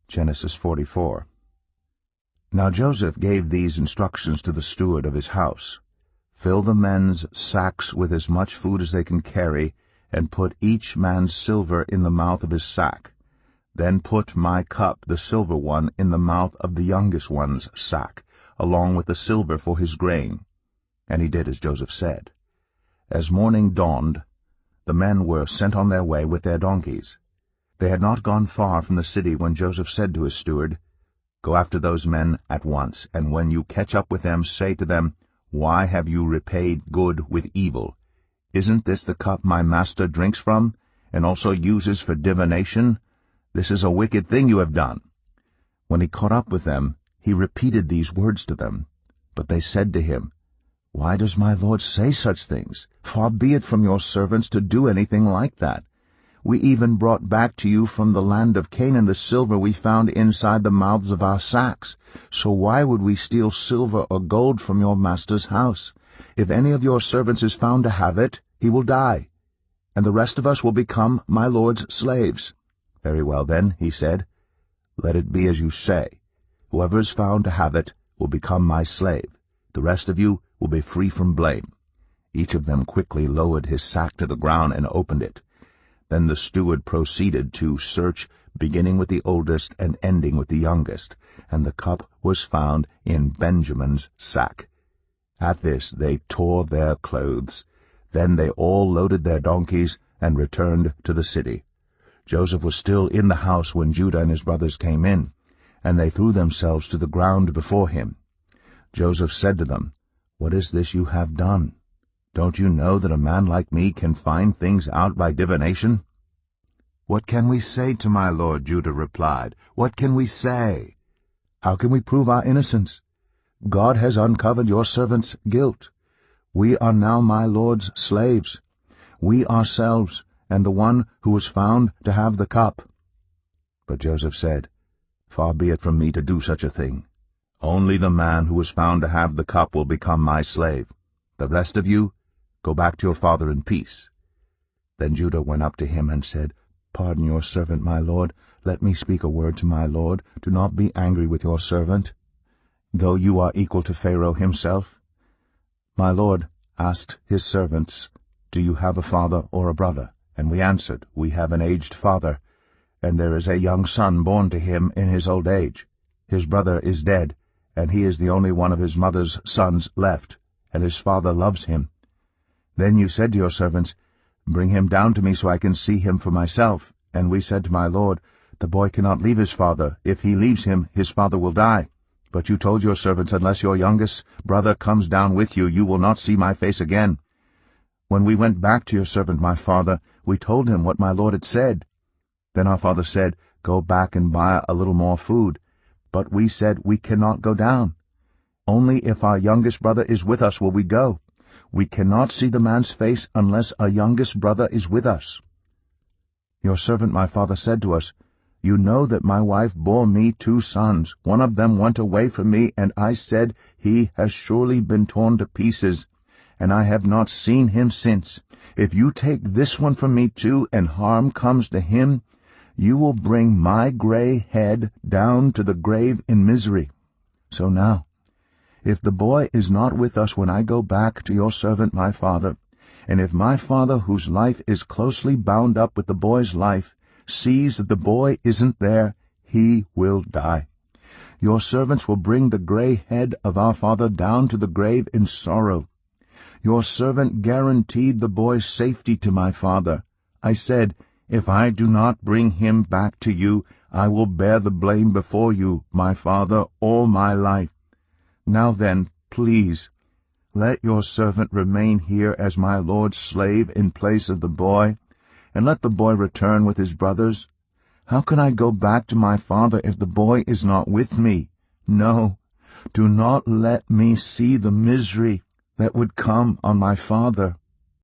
Genesis 44. Now Joseph gave these instructions to the steward of his house. Fill the men's sacks with as much food as they can carry, and put each man's silver in the mouth of his sack. Then put my cup, the silver one, in the mouth of the youngest one's sack, along with the silver for his grain. And he did as Joseph said. As morning dawned, the men were sent on their way with their donkeys. They had not gone far from the city when Joseph said to his steward, Go after those men at once, and when you catch up with them, say to them, Why have you repaid good with evil? Isn't this the cup my master drinks from, and also uses for divination? This is a wicked thing you have done. When he caught up with them, he repeated these words to them. But they said to him, Why does my lord say such things? Far be it from your servants to do anything like that. We even brought back to you from the land of Canaan the silver we found inside the mouths of our sacks. So why would we steal silver or gold from your master's house? If any of your servants is found to have it, he will die, and the rest of us will become my lord's slaves. Very well then, he said, Let it be as you say. Whoever is found to have it will become my slave. The rest of you will be free from blame. Each of them quickly lowered his sack to the ground and opened it. Then the steward proceeded to search, beginning with the oldest and ending with the youngest, and the cup was found in Benjamin's sack. At this they tore their clothes. Then they all loaded their donkeys and returned to the city. Joseph was still in the house when Judah and his brothers came in, and they threw themselves to the ground before him. Joseph said to them, What is this you have done? Don't you know that a man like me can find things out by divination? What can we say to my lord? Judah replied. What can we say? How can we prove our innocence? God has uncovered your servant's guilt. We are now my lord's slaves, we ourselves, and the one who was found to have the cup. But Joseph said, Far be it from me to do such a thing. Only the man who was found to have the cup will become my slave. The rest of you, go back to your father in peace. Then Judah went up to him and said, Pardon your servant, my lord. Let me speak a word to my lord. Do not be angry with your servant, though you are equal to Pharaoh himself. My lord asked his servants, Do you have a father or a brother? And we answered, We have an aged father, and there is a young son born to him in his old age. His brother is dead, and he is the only one of his mother's sons left, and his father loves him. Then you said to your servants, Bring him down to me so I can see him for myself. And we said to my lord, The boy cannot leave his father. If he leaves him, his father will die. But you told your servants, Unless your youngest brother comes down with you, you will not see my face again. When we went back to your servant my father, we told him what my lord had said. Then our father said, Go back and buy a little more food. But we said, We cannot go down. Only if our youngest brother is with us will we go. We cannot see the man's face unless our youngest brother is with us. Your servant my father said to us, You know that my wife bore me 2 sons. One of them went away from me, and I said, He has surely been torn to pieces, and I have not seen him since. If you take this one from me too, and harm comes to him, you will bring my gray head down to the grave in misery. So now, if the boy is not with us when I go back to your servant my father, and if my father, whose life is closely bound up with the boy's life, sees that the boy isn't there, he will die. Your servants will bring the gray head of our father down to the grave in sorrow. Your servant guaranteed the boy's safety to my father. I said, If I do not bring him back to you, I will bear the blame before you, my father, all my life. Now then, please, let your servant remain here as my lord's slave in place of the boy, and let the boy return with his brothers. How can I go back to my father if the boy is not with me? No, do not let me see the misery that would come on my father.